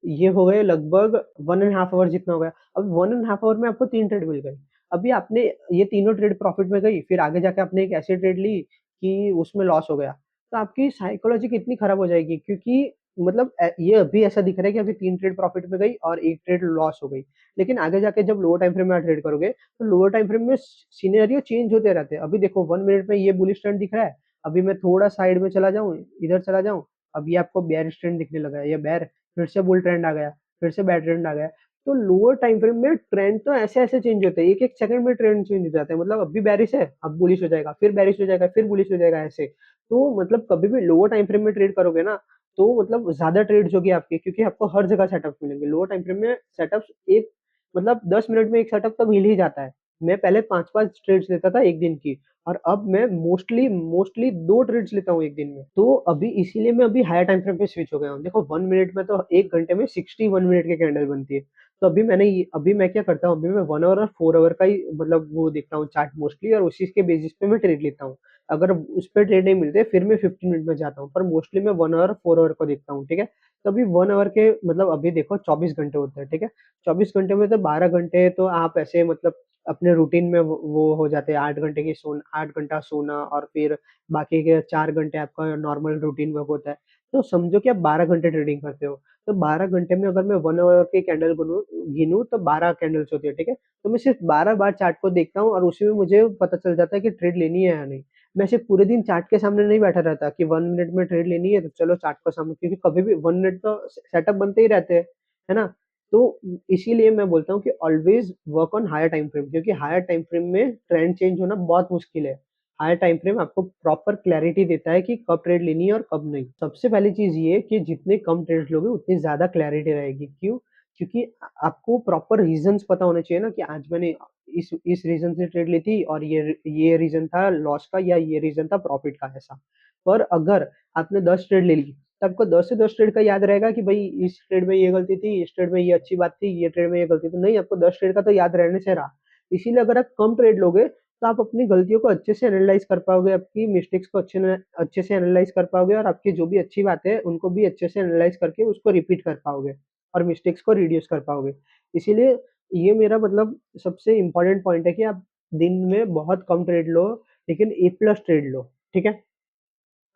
ये हो गए लगभग 1 एंड हाफ आवर जितना हो गया। अब 1 एंड हाफ आवर में आपको 3 ट्रेड मिल गई। अभी आपने ये तीनों ट्रेड प्रॉफिट में गई, फिर आगे जाके आपने एक ऐसी ट्रेड ली कि उसमें लॉस हो गया। तो आपकी साइकोलॉजी कितनी खराब हो जाएगी क्योंकि मतलब ये अभी ऐसा दिख रहा है कि अभी 3 ट्रेड प्रॉफिट में गई और 1 ट्रेड लॉस हो गई। लेकिन आगे जाके जब लोअर टाइम फ्रेम में आप ट्रेड करोगे, तो लोअर टाइम फ्रेम में सिनेरियो चेंज होते रहते हैं। अभी देखो 1 मिनट में ये बुलिश ट्रेंड दिख रहा है, अभी मैं थोड़ा साइड में चला जाऊँ, इधर चला जाऊँ, अब ये आपको बेयरिश ट्रेंड दिखने लगा है, ये बेयर, फिर से बुल ट्रेंड आ गया, फिर से बेयर ट्रेंड आ गया। तो लोअर टाइम फ्रेम में ट्रेंड तो ऐसे-ऐसे चेंज होते हैं, एक-एक सेकंड में ट्रेंड चेंज हो जाते हैं। मतलब अभी बेयरिश है, अब बुलिश हो जाएगा, फिर बेयरिश हो जाएगा, फिर बुलिश हो जाएगा ऐसे। तो मतलब कभी भी लोअर टाइम फ्रेम में ट्रेड करोगे ना, तो मतलब ज़्यादा ट्रेड्स होगी आपकी, क्योंकि आपको हर जगह सेटअप मिलेंगे। लोअर टाइम फ्रेम में सेटअप्स एक मतलब 10 मिनट में एक सेटअप तो मिल ही जाता है। मैं पहले 5-5 ट्रेड्स लेता था 1 दिन की, और अब मैं मोस्टली मोस्टली 2 ट्रेड्स लेता हूँ 1 दिन में। तो अभी इसीलिए मैं अभी हायर टाइम फ्रेम पे स्विच हो गया हूँ। देखो 1 मिनट में तो 1 घंटे में 61 मिनट की कैंडल बनती है। तो अभी मैं क्या करता हूँ, अभी मैं 1 आवर और 4 आवर का ही मतलब वो देखता हूँ चार्ट मोस्टली, और उसी के बेसिस पे मैं ट्रेड लेता हूँ। अगर उस पे ट्रेड नहीं मिलते फिर मैं 15 मिनट में जाता हूँ, पर मोस्टली मैं 1 आवर 4 आवर को देखता हूँ, ठीक है? तो अभी 1 आवर के मतलब अभी देखो 24 घंटे होते हैं, ठीक है? 24 घंटे में तो 12 घंटे तो आप ऐसे मतलब अपने रूटीन में वो हो जाते हैं, 8 घंटा सोना और फिर बाकी के 4 घंटे आपका नॉर्मल रूटीन वर्क होता है। तो समझो कि आप 12 घंटे ट्रेडिंग करते हो, तो 12 घंटे में अगर मैं 1 आवर की कैंडल गिनूँ तो 12 कैंडल्स होती है, ठीक है? तो मैं सिर्फ 12 बार चार्ट को देखता हूँ और उसी में मुझे पता चल जाता है कि ट्रेड लेनी है या नहीं। मैं सिर्फ पूरे दिन चार्ट के सामने नहीं बैठा रहता कि 1 मिनट में ट्रेड लेनी है तो चलो चार्ट को सामने, क्योंकि कभी भी 1 मिनट तो सेटअप बनते ही रहते हैं, है ना? तो इसीलिए मैं बोलता हूँ कि always work on higher time frame, क्योंकि हायर टाइम फ्रेम में ट्रेंड चेंज होना बहुत मुश्किल है। हायर टाइम फ्रेम आपको प्रॉपर क्लैरिटी देता है कि कब ट्रेड लेनी है और कब नहीं। सबसे पहली चीज़ ये कि जितने कम ट्रेड्स लोगे उतनी ज़्यादा क्लैरिटी रहेगी। क्यों? क्योंकि आपको प्रॉपर रीज़न्स पता होने चाहिए ना कि आज मैंने इस रीज़न से ट्रेड ली थी और ये रीज़न था लॉस का या ये रीज़न था प्रॉफिट का, ऐसा। पर अगर आपने 10 ट्रेड ले ली, तो आपको 10 से 10 ट्रेड का याद रहेगा कि भई इस ट्रेड में ये गलती थी, इस ट्रेड में ये अच्छी बात थी, ये ट्रेड में ये गलती थी। नहीं, आपको 10 ट्रेड का तो याद रहने से रहा। इसीलिए अगर आप कम ट्रेड लोगे, तो आप अपनी गलतियों को अच्छे से एनालाइज़ कर पाओगे, आपकी मिस्टेक्स को अच्छे से एनालाइज़ कर पाओगे, और आपकी जो भी अच्छी बातें हैं, उनको भी अच्छे से एनालाइज़ करके उसको रिपीट कर पाओगे और मिस्टेक्स को रिड्यूस कर पाओगे। इसीलिए ये मेरा मतलब सबसे इम्पोर्टेंट पॉइंट है कि आप दिन में बहुत कम ट्रेड लो, लेकिन ए प्लस ट्रेड लो, ठीक है?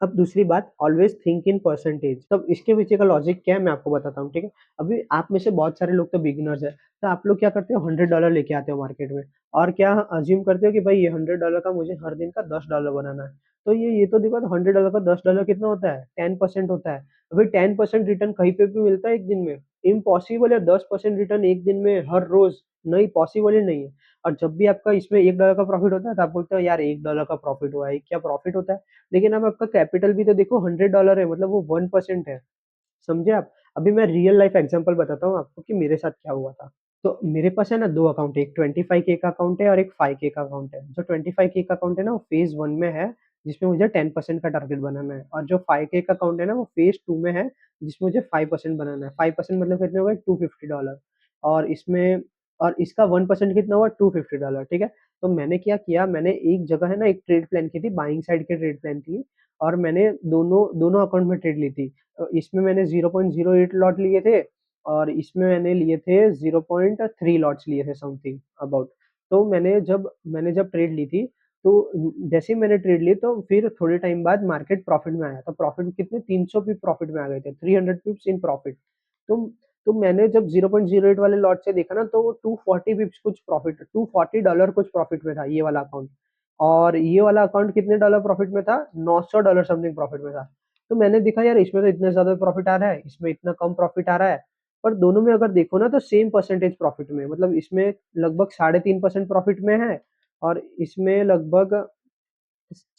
अब दूसरी बात, ऑलवेज़ थिंक इन परसेंटेज। तब इसके पीछे का लॉजिक क्या है मैं आपको बताता हूँ, ठीक है? अभी आप में से बहुत सारे लोग तो बिगिनर्स हैं, तो आप लोग क्या करते हो, $100 लेके आते हो मार्केट में और क्या अज़्यूम करते हो कि भाई ये $100 का मुझे हर दिन का $10 बनाना है। तो ये तो देखो, $100 का $10 कितना होता है? 10% होता है। अभी 10% रिटर्न कहीं पे भी मिलता है एक दिन में? इम्पॉसिबल है। 10% रिटर्न एक दिन में हर रोज़, नहीं, पॉसिबल ही नहीं है। और जब भी आपका इसमें $1 का प्रॉफिट होता है, तो आप बोलते हो यार $1 का प्रॉफिट हुआ है, क्या प्रॉफिट होता है? लेकिन अब आपका कैपिटल भी तो देखो $100 है, मतलब वो 1% है, समझे आप? अभी मैं रियल लाइफ एग्ज़ाम्पल बताता हूँ आपको कि मेरे साथ क्या हुआ था। तो मेरे पास है ना 2 अकाउंट है, एक 25K का अकाउंट है और एक 5K का अकाउंट है। जो 25K का अकाउंट है ना, वो फेज़ 1 में है, जिसमें मुझे 10% का टारगेट बनाना है, और जो 5K का अकाउंट है ना, वो फेज़ 2 में है, जिसमें मुझे 5% बनाना है। 5% मतलब कितने हो गए? $250। और इसमें और इसका 1% कितना हुआ? $250, ठीक है? तो मैंने क्या किया, मैंने एक जगह है ना एक ट्रेड प्लान की थी, बाइंग साइड की ट्रेड प्लान थी, और मैंने दोनों दोनों अकाउंट में ट्रेड ली थी। इसमें मैंने 0.08 लॉट लिए थे और इसमें मैंने लिए थे 0.3 लॉट्स लिए थे, समथिंग अबाउट। तो मैंने जब ट्रेड ली थी, तो जैसे ही मैंने ट्रेड ली, तो फिर थोड़े टाइम बाद मार्केट प्रॉफिट में आया। तो प्रॉफिट कितने, 300 पिप प्रॉफिट में आ गए थे, 300 पिप्स इन प्रॉफिट। तो तो मैंने जब 0.08 वाले लॉट से देखा ना, तो वो 240 पिप्स कुछ प्रॉफिट, $240 कुछ प्रॉफिट में था ये वाला अकाउंट। और ये वाला अकाउंट कितने डॉलर प्रॉफिट में था? $900 समथिंग प्रॉफिट में था। तो मैंने देखा यार इसमें तो इतना ज़्यादा प्रॉफिट आ रहा है, इसमें इतना कम प्रॉफिट आ रहा है। पर दोनों में अगर देखो ना, तो सेम परसेंटेज प्रॉफिट में, मतलब इसमें लगभग 3.5% प्रॉफिट में है और इसमें लगभग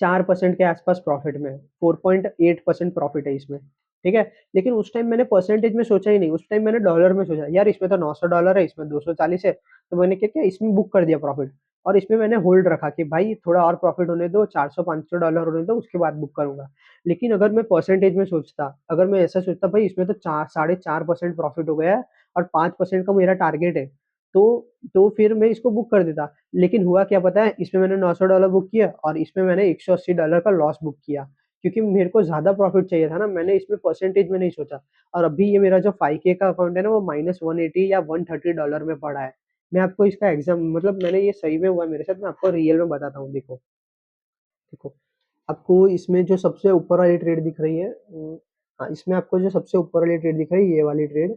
4% के आसपास प्रॉफिट में है, 4.8% प्रॉफिट है इसमें, ठीक है? लेकिन उस टाइम मैंने परसेंटेज में सोचा ही नहीं, उस टाइम मैंने डॉलर में सोचा, यार इसमें तो $900 है, इसमें 240 है, तो मैंने क्या किया, इसमें बुक कर दिया प्रॉफिट, और इसमें मैंने होल्ड रखा कि भाई थोड़ा और प्रॉफिट होने दो, $400-500 होने दो, उसके बाद बुक करूँगा। लेकिन अगर मैं परसेंटेज में सोचता, अगर मैं ऐसा सोचता भाई इसमें तो 4 साढ़े 4% प्रॉफिट हो गया है और 5% का मेरा टारगेट है, तो फिर मैं इसको बुक कर देता। लेकिन हुआ क्या पता है? इसमें मैंने $900 बुक किया और इसमें मैंने $180 का लॉस बुक किया, क्योंकि मेरे को ज़्यादा प्रॉफिट चाहिए था ना, मैंने इसमें परसेंटेज में नहीं सोचा। और अभी ये मेरा जो 5K का अकाउंट है ना, वो -180 या $130 में पड़ा है। मैं आपको इसका मतलब मैंने ये सही में हुआ है मेरे साथ, मैं आपको रियल में बताता हूँ, देखो। देखो, आपको इसमें जो सबसे ऊपर वाली ट्रेड दिख रही है, हाँ, इसमें आपको जो सबसे ऊपर वाली ट्रेड दिख रही है, ये वाली ट्रेड,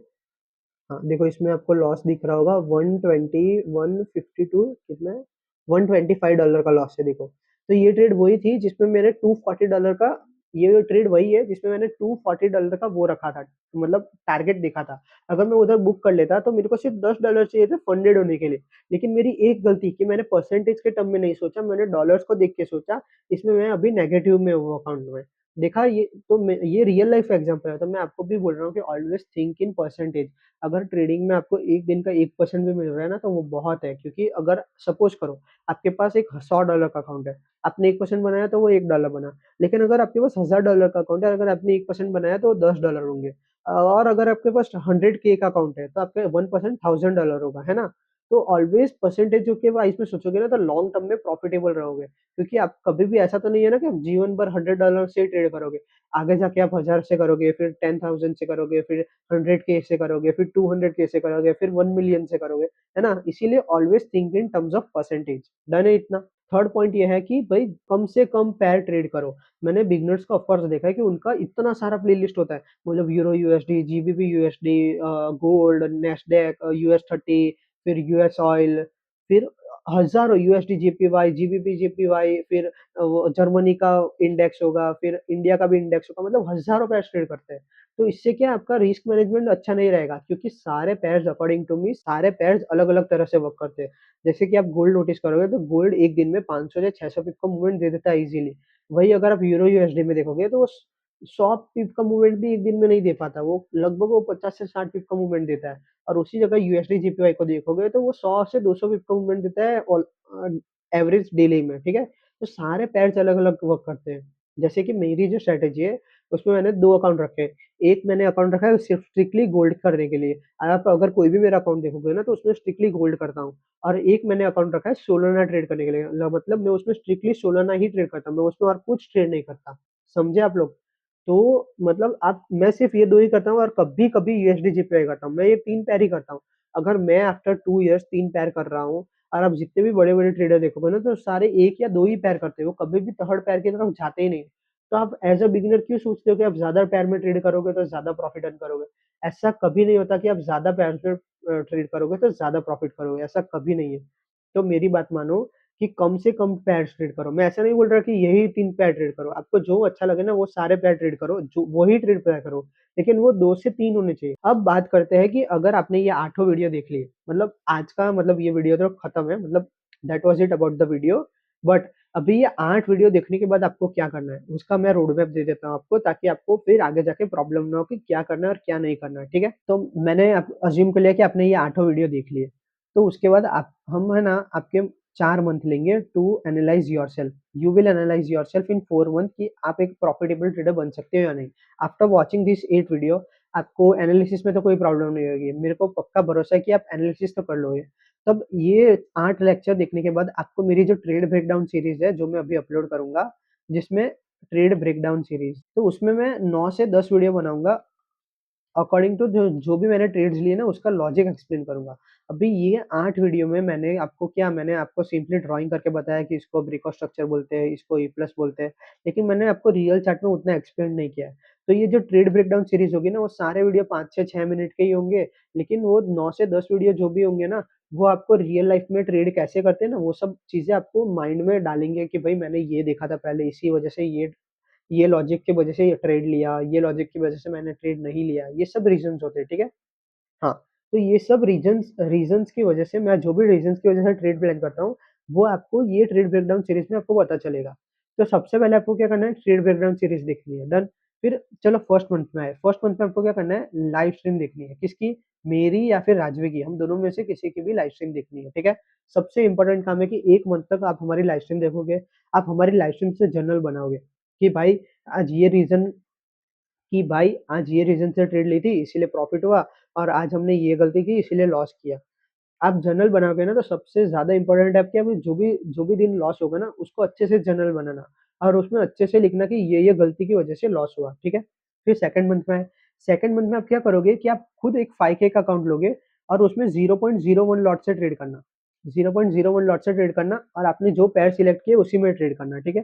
हाँ, देखो इसमें आपको लॉस दिख रहा होगा 120 152 कितना है, $125 का लॉस है देखो। तो ये ट्रेड वही थी जिसमें मैंने $240 का, ये ट्रेड वही है जिसमें मैंने $240 का वो रखा था, मतलब टारगेट देखा था। अगर मैं उधर बुक कर लेता तो मेरे को सिर्फ $10 चाहिए थे फंडेड होने के लिए। लेकिन मेरी एक गलती कि मैंने परसेंटेज के टर्म में नहीं सोचा, मैंने डॉलर्स को देख के सोचा। इसमें मैं अभी नेगेटिव में हूँ अकाउंट में। देखा ये तो ये रियल लाइफ एग्जांपल है, तो मैं आपको भी बोल रहा हूँ कि ऑलवेज थिंक इन परसेंटेज। अगर ट्रेडिंग में आपको एक दिन का 1% भी मिल रहा है ना, तो वो बहुत है, क्योंकि अगर सपोज करो आपके पास एक $100 का अकाउंट है, आपने 1% बनाया तो वो $1 बना। लेकिन अगर आपके पास $1000 का अकाउंट है, अगर आपने 1% बनाया तो $10 होंगे। और अगर आपके पास 100K का अकाउंट है तो आपका 1% $1000 होगा, है ना? तो ऑलवेज परसेंटेज जो कि वाइज में सोचोगे ना, तो लॉन्ग टर्म में प्रॉफिटेबल रहोगे, क्योंकि आप कभी भी ऐसा तो नहीं है ना कि आप जीवन भर $100 से ट्रेड करोगे। आगे जाके आप 1000 से करोगे, फिर 10,000 से करोगे, फिर 100K से करोगे, फिर 200K से करोगे, फिर 1 मिलियन से करोगे, है ना? इसीलिए always think in terms of percentage. Done है इतना? थर्ड पॉइंट ये है कि भाई कम से कम पेयर ट्रेड करो। मैंने बिगिनर्स का ऑफ कोर्स देखा है कि उनका इतना सारा प्लेलिस्ट होता है, मतलब euro USD, GBP USD, gold, Nasdaq, US 30, फिर यूएस ऑयल, फिर हजारों यूएसडी जेपीवाई, जीबीपी जेपीवाई, फिर वो जर्मनी का इंडेक्स होगा, फिर इंडिया का भी इंडेक्स होगा, मतलब हजारों पेयर ट्रेड करते हैं। तो इससे क्या आपका रिस्क मैनेजमेंट अच्छा नहीं रहेगा, क्योंकि सारे पेयर्स अकॉर्डिंग टू मी सारे पेयर्स अलग-अलग तरह से वर्क करते हैं। जैसे कि आप गोल्ड नोटिस करोगे तो गोल्ड एक दिन में 500 या 600 पिप का मूवमेंट दे देता है इजीली। वही अगर आप यूरो यूएसडी में देखोगे तो वो 100 पिप का मूवमेंट भी एक दिन में नहीं दे पाता। वो लगभग वो 50 से 60 पिप का मूवमेंट देता है। और उसी जगह यूएसडी जीपीवाई को देखोगे तो वो 100 से 200 पिप का मूवमेंट देता है एवरेज डेली में, ठीक है? तो सारे पेयर्स अलग-अलग वर्क करते हैं। जैसे कि मेरी जो स्ट्रैटेजी है उसमें मैंने 2 अकाउंट रखे हैं। एक मैंने अकाउंट रखा है सिर्फ स्ट्रिक्टली गोल्ड करने के लिए। आप अगर कोई भी मेरा अकाउंट देखोगे ना तो उसमें स्ट्रिक्टली गोल्ड करता हूँ। और एक मैंने अकाउंट रखा है सोलाना ट्रेड करने के लिए। मतलब मैं उसमें स्ट्रिक्टली सोलाना ही ट्रेड करता हूँ। मैं उसमें और कुछ ट्रेड नहीं करता। समझे आप लोग? तो मतलब आप मैं सिर्फ ये 2 ही करता हूँ और कभी-कभी यूएसडी जीपीवाई करता हूँ। मैं ये 3 पेयर ही करता हूँ। अगर मैं आफ्टर 2 इयर्स 3 पेयर कर रहा हूँ और आप जितने भी बड़े-बड़े ट्रेडर देखोगे ना तो सारे 1 या 2 ही पेयर करते हैं। वो कभी भी थर्ड पेयर की तरफ जाते ही नहीं। तो आप एज़ अ बिगिनर क्यों सोचते हो कि आप ज़्यादा पेयर में ट्रेड करोगे तो ज़्यादा प्रॉफिट अर्न करोगे? ऐसा कभी नहीं होता कि आप ज़्यादा पेयर में ट्रेड करोगे तो ज़्यादा प्रॉफिट करोगे, ऐसा कभी नहीं है। तो मेरी बात मानो कि कम से कम पेयर ट्रेड करो। मैं ऐसा नहीं बोल रहा कि यही 3 पेयर ट्रेड करो। आपको जो अच्छा लगे ना वो सारे पेयर ट्रेड करो, जो वही ट्रेड पेयर करो। लेकिन वो 2 से 3 होने चाहिए। अब बात करते हैं कि अगर आपने ये आठों वीडियो देख ली, मतलब आज का मतलब ये वीडियो तो खत्म है, मतलब that was it about the video. But अभी ये 8 वीडियो देखने के बाद आपको क्या करना है, उसका मैं रोड मैप दे देता हूँ आपको, ताकि आपको फिर आगे जाके प्रॉब्लम ना हो कि क्या करना है और क्या नहीं करना है, ठीक है? तो मैंने आप अज़्यूम कर लिया कि आपने ये आठों वीडियो देख लिए। तो उसके बाद आप हम है ना आपके 4 मंथ लेंगे to analyse yourself. You will analyse yourself in 4 month कि आप एक प्रॉफिटेबल ट्रेडर बन सकते हो या नहीं। आफ्टर वॉचिंग दिस 8 वीडियो आपको एनालिसिस में तो कोई प्रॉब्लम नहीं होगी। मेरे को पक्का भरोसा है कि आप एनालिसिस तो कर लोगे। तब ये 8 लेक्चर देखने के बाद आपको मेरी जो ट्रेड ब्रेकडाउन सीरीज़ है, जो मैं अभी अपलोड करूँगा, जिसमें ट्रेड ब्रेकडाउन सीरीज़, तो उसमें मैं 9 से 10 वीडियो बनाऊँगा अकॉर्डिंग टू जो जो भी मैंने ट्रेड्स लिए ना उसका लॉजिक एक्सप्लेन करूँगा। अभी ये 8 वीडियो में मैंने आपको सिंपली ड्राइंग करके बताया कि इसको ब्रेकआउट स्ट्रक्चर बोलते हैं, इसको ई प्लस बोलते हैं, लेकिन मैंने आपको रियल चार्ट में उतना एक्सप्लेन नहीं किया है। तो ये जो ट्रेड ब्रेकडाउन सीरीज़ होगी ना वो सारे वीडियो 5 से 6 मिनट के ही होंगे, लेकिन वो 9 से 10 वीडियो जो भी होंगे ना, वो आपको रियल लाइफ में ट्रेड कैसे करते हैं ना, वो सब चीज़ें आपको माइंड में डालेंगे कि भाई मैंने ये देखा था पहले, इसी वजह से ये लॉजिक की वजह से ये ट्रेड लिया, ये लॉजिक की वजह से मैंने ट्रेड नहीं लिया, ये सब रीज़न्स होते हैं, ठीक है? हाँ, तो ये सब रीज़न्स रीज़न्स की वजह से मैं जो भी रीज़न्स की वजह से ट्रेड प्लान करता हूँ, वो आपको ये ट्रेड ब्रेकडाउन सीरीज़ में आपको पता चलेगा। तो सबसे पहले आपको क्या करना है, ट्रेड ब्रेकडाउन सीरीज़ देखनी है, डन। फिर चलो फर्स्ट मंथ में आए, फर्स्ट मंथ में आपको क्या करना है, लाइव स्ट्रीम देखनी है, किसकी? मेरी या फिर राजवी की, हम दोनों में से किसी की भी लाइव स्ट्रीम देखनी है, ठीक है? सबसे इम्पोर्टेंट काम है कि 1 मंथ तक आप हमारी लाइव स्ट्रीम देखोगे, आप हमारी लाइव स्ट्रीम से जर्नल बनाओगे, कि भाई आज ये रीज़न कि भाई आज ये रीज़न से ट्रेड ली थी इसीलिए प्रॉफ़िट हुआ और आज हमने ये गलती की इसीलिए लॉस किया। आप जर्नल बनाओगे ना तो सबसे ज़्यादा इम्पोर्टेंट है कि अभी जो भी दिन लॉस होगा ना उसको अच्छे से जर्नल बनाना और उसमें अच्छे से लिखना कि ये गलती की वज़ह से लॉस हुआ, ठीक है? फिर सेकंड मंथ में आए, सेकंड मंथ में आप क्या करोगे कि आप खुद एक 5K का अकाउंट लोगे और उसमें 0.01 लॉट से ट्रेड करना। 0.01 लॉट से ट्रेड करना और आपने जो पेयर सिलेक्ट किए उसी में ट्रेड करना, ठीक है?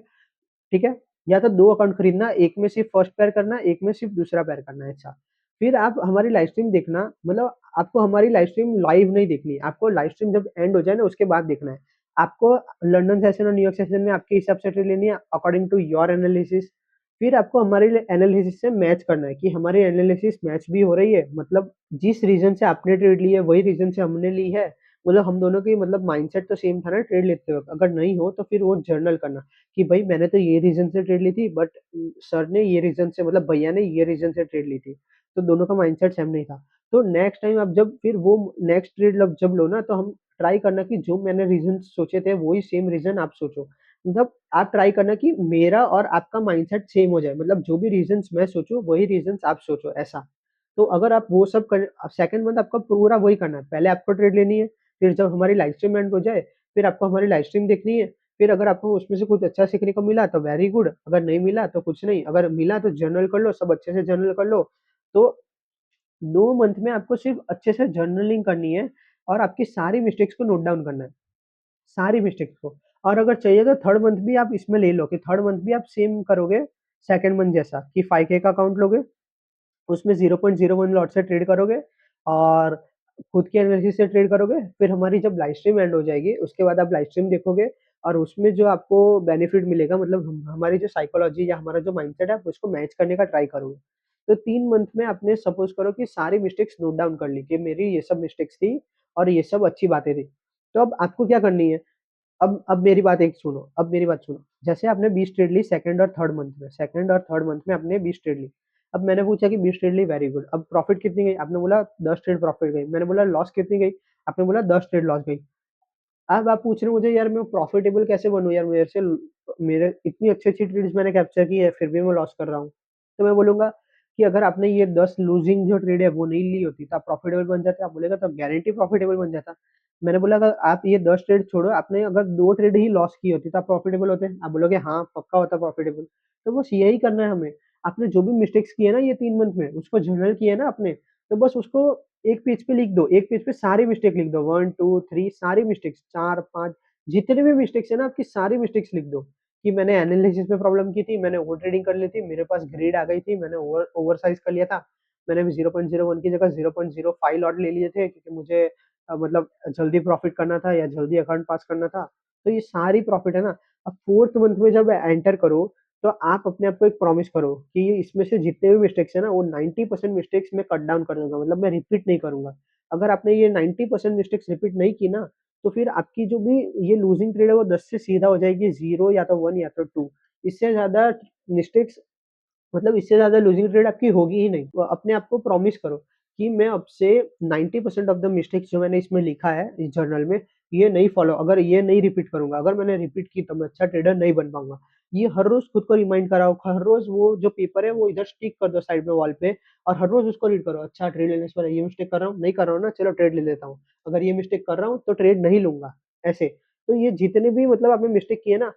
ठीक है? या तो 2 अकाउंट खरीदना, एक में सिर्फ फर्स्ट पेयर करना, एक में सिर्फ दूसरा पेयर करना, ऐसा। फिर आप हमारी लाइव स्ट्रीम देखना, मतलब आपको हमारी लाइव स्ट्रीम लाइव नहीं देखनी है, आपको लाइव स्ट्रीम जब एंड हो जाए ना उसके बाद देखना है। आपको लंदन सेशन और न्यूयॉर्क सेशन में आपके हिसाब से ट्रेड लेनी है अकॉर्डिंग टू योर एनालिसिस। फिर आपको हमारे एनालिसिस से मैच करना है कि हमारी एनालिसिस मैच भी हो रही है, मतलब जिस रीज़न से आपने ट्रेड ली है वही रीज़न से हमने ली है। मतलब हम दोनों की मतलब माइंडसेट तो सेम था ना ट्रेड लेते वक़्त। अगर नहीं हो तो फिर वो जर्नल करना कि भाई मैंने तो ये रीज़न से ट्रेड ली थी, बट सर ने ये रीज़न से, मतलब भैया ने ये रीज़न से ट्रेड ली थी। तो दोनों का माइंडसेट सेम नहीं था। तो नेक्स्ट टाइम आप जब फिर वो नेक्स्ट ट्रेड जब लो ना, तो हम ट्राई करना कि जो मैंने रीज़न सोचे थे वही सेम रीज़न आप सोचो। मतलब आप ट्राई करना कि मेरा और आपका माइंडसेट सेम हो जाए, मतलब जो भी रीज़न्स मैं सोचूँ वही रीज़न्स आप सोचो, ऐसा। तो अगर आप वो सब कर सेकंड मंथ आपका पूरा वही करना है। पहले आपको ट्रेड लेनी है, फिर जब हमारी लाइव स्ट्रीम एंड हो जाए, फिर आपको हमारी लाइव स्ट्रीम देखनी है। फिर अगर आपको उसमें से कुछ अच्छा सीखने को मिला तो वेरी गुड, अगर नहीं मिला तो कुछ नहीं, अगर मिला तो जर्नल कर लो, सब अच्छे से जर्नल कर लो। तो 2 मंथ में आपको सिर्फ़ अच्छे से जर्नलिंग करनी है और आपकी सारी मिस्टेक्स को नोट डाउन करना है, सारी मिस्टेक्स को। और अगर चाहिए तो थर्ड मंथ भी आप इसमें ले लो कि थर्ड मंथ भी आप सेम करोगे सेकंड मंथ जैसा कि 5K का अकाउंट लोगे, उसमें 0.01 लॉट से ट्रेड करोगे और खुद के एनालिसिस से ट्रेड करोगे। फिर हमारी जब लाइव स्ट्रीम एंड हो जाएगी, उसके बाद आप लाइव स्ट्रीम देखोगे और उसमें जो आपको बेनिफिट मिलेगा, मतलब हमारी जो साइकोलॉजी या हमारा जो माइंडसेट है, आप उसको मैच करने का ट्राई करोगे। तो 3 मंथ में आपने सपोज़ करो कि सारी मिस्टेक्स नोट डाउन कर ली कि मेरी ये सब मिस्टेक्स थी और ये सब अच्छी बातें थी। तो अब आपको क्या करनी है? अब मेरी बात एक सुनो, अब मेरी बात सुनो। जैसे आपने 20 ट्रेड ली सेकंड और थर्ड मंथ में, सेकंड और थर्ड मंथ में आपने 20 ट्रेड ली। अब मैंने पूछा कि 20 ट्रेड ली, वेरी गुड। अब प्रॉफिट कितनी गई? आपने बोला 10 ट्रेड प्रॉफिट गई। मैंने बोला लॉस कितनी गई? आपने बोला 10 ट्रेड लॉस गई। अब आप पूछ रहे हो मुझे, यार मैं प्रॉफिटेबल कैसे बनूँ यार, मेरे इतनी अच्छी-अच्छी ट्रेड्स मैंने कैप्चर की है, फिर भी मैं लॉस कर रहा हूँ। तो मैं बोलूँगा कि अगर आपने ये 10 लूज़िंग जो ट्रेड है वो नहीं ली होती तो आप प्रॉफिटेबल बन जाते। आप बोलेगा तब गारंटी प्रॉफिटेबल बन जाता। मैंने बोला अगर आप ये 10 ट्रेड छोड़ो, आपने अगर 2 ट्रेड ही लॉस की होती तो आप प्रॉफिटेबल होते। आप बोलोगे हाँ, पक्का होता प्रॉफिटेबल। तो बस यही करना है हमें। आपने जो भी मिस्टेक्स की है ना ये 3 मंथ में, उसको जर्नल किया है ना आपने, तो बस उसको एक पेज पे लिख दो, एक पेज पे सारी मिस्टेक लिख दो, 1, 2, 3 सारी मिस्टेक्स 4, 5 जितने भी मिस्टेक्स है ना आपकी सारी मिस्टेक्स लिख दो, कि मैंने एनालिसिस में प्रॉब्लम की थी, मैंने ओवर ट्रेडिंग कर ली थी, मेरे पास ग्रीड आ गई थी, मैंने ओवरसाइज़ कर लिया था। मैंने 0.01 की जगह 0.05 लॉट ले लिए थे क्योंकि मुझे मतलब जल्दी प्रॉफिट करना था या जल्दी अकाउंट पास करना था। तो ये सारी प्रॉफिट है ना, अब 4th मंथ में जब एंटर करो, तो आप अपने आप को एक प्रॉमिस करो कि ये इसमें से जितने भी मिस्टेक्स है ना वो 90% मिस्टेक्स मैं कट डाउन कर दूँगा, मतलब मैं रिपीट नहीं करूँगा। अगर आपने ये 90% मिस्टेक्स रिपीट नहीं की ना, तो फिर आपकी जो भी ये लूज़िंग ट्रेड है वो 10 से सीधा हो जाएगी 0 या तो 1 या तो 2। इससे ज़्यादा मिस्टेक्स, मतलब इससे ज़्यादा लूज़िंग ट्रेड आपकी होगी ही नहीं। तो अपने आप को प्रॉमिस करो कि मैं अब से 90% ऑफ द मिस्टेक्स जो मैंने इसमें लिखा है इस जर्नल में, ये नहीं फॉलो, अगर ये नहीं रिपीट करूँगा, अगर मैंने रिपीट की तो मैं अच्छा ट्रेडर नहीं बन पाऊँगा। ये हर रोज़ खुद को रिमाइंड कराओ, हर रोज़ वो जो पेपर है वो इधर स्टिक कर दो साइड में वॉल पे और हर रोज़ उसको रीड करो। अच्छा ट्रेड लेने से पहले ये मिस्टेक कर रहा हूँ, नहीं कर रहा हूँ ना, चलो ट्रेड ले लेता हूँ। अगर ये मिस्टेक कर रहा हूँ तो ट्रेड नहीं लूँगा, ऐसे। तो ये जितने भी मतलब आपने मिस्टेक किए ना,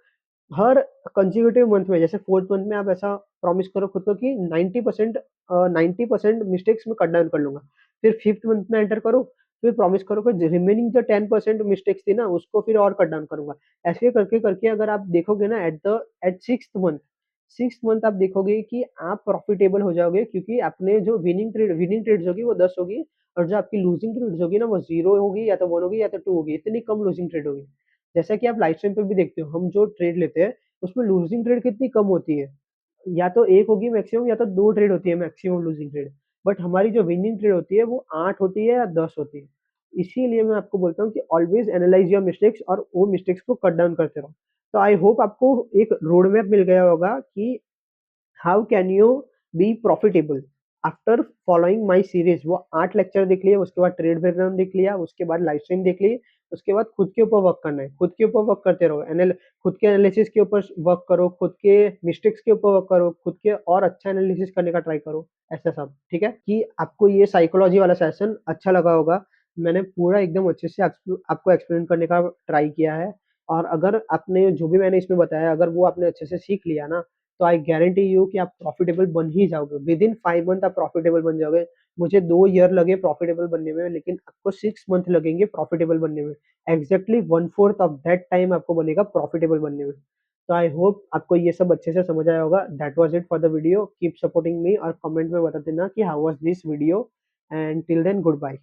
हर कंसेक्यूटिव मंथ में, जैसे 4th मंथ में आप ऐसा प्रॉमिस करो खुद को कि 90% मिस्टेक्स मैं कट डाउन कर लूँगा। फिर 5th मंथ में एंटर करो, फिर प्रॉमिस करो कि रिमेनिंग जो 10% मिस्टेक्स थी ना उसको फिर और कट डाउन करूँगा। ऐसे करके-करके अगर आप देखोगे ना एट 6th मंथ आप देखोगे कि आप प्रॉफिटेबल हो जाओगे, क्योंकि आपने जो विनिंग ट्रेड्स होगी वो 10 होगी और जो आपकी लूजिंग ट्रेड्स होगी ना वो 0 होगी या तो 1 होगी या तो 2 होगी। इतनी कम लूजिंग ट्रेड होगी। जैसा कि आप लाइव स्ट्रीम पे भी देखते हो, हम जो ट्रेड लेते हैं, उसमें लूज़िंग ट्रेड कितनी कम होती है। या तो 1 होगी मैक्सिमम या तो 2 ट्रेड होती है मैक्सिमम लूज़िंग ट्रेड। बट हमारी जो विनिंग ट्रेड होती है वो 8 होती है या 10 होती है। इसीलिए मैं आपको बोलता हूँ कि ऑलवेज़ एनालाइज़ योर मिस्टेक्स और वो मिस्टेक्स को कट डाउन करते रहो। तो आई होप आपको एक रोड मैप मिल गया होगा कि how can you be profitable after following my series. वो 8 लेक्चर देख लिए, उसके बाद ट्रेड ब्रेकडाउन देख लिया, उसके बाद लाइव स्ट्रीम देख ली, उसके बाद खुद के ऊपर वर्क करना है, खुद के ऊपर वर्क करते रहो, खुद के एनालिसिस के ऊपर वर्क करो, खुद के मिस्टेक्स के ऊपर वर्क करो, खुद के और अच्छा एनालिसिस करने का ट्राई करो, ऐसा सब ठीक है। कि आपको ये साइकोलॉजी वाला सेशन अच्छा लगा होगा। मैंने पूरा एकदम अच्छे से आपको एक्सप्लेन करने का ट्राई किया है और अगर आपने जो भी मैंने इसमें बताया अगर वो आपने अच्छे से सीख लिया ना, तो आई गारंटी यू कि आप प्रॉफिटेबल बन ही जाओगे। विदिन 5 मंथ आप प्रॉफिटेबल बन जाओगे। मुझे 2 ईयर लगे प्रॉफिटेबल बनने में, लेकिन आपको 6 मंथ लगेंगे प्रॉफिटेबल बनने में। एग्ज़ैक्टली 1/4 ऑफ दैट टाइम आपको बनेगा प्रॉफिटेबल बनने में। तो आई होप आपको ये सब अच्छे से समझ आया होगा। That was it for the video. Keep supporting me और कमेंट में बता देना कि how was this video and till then good bye.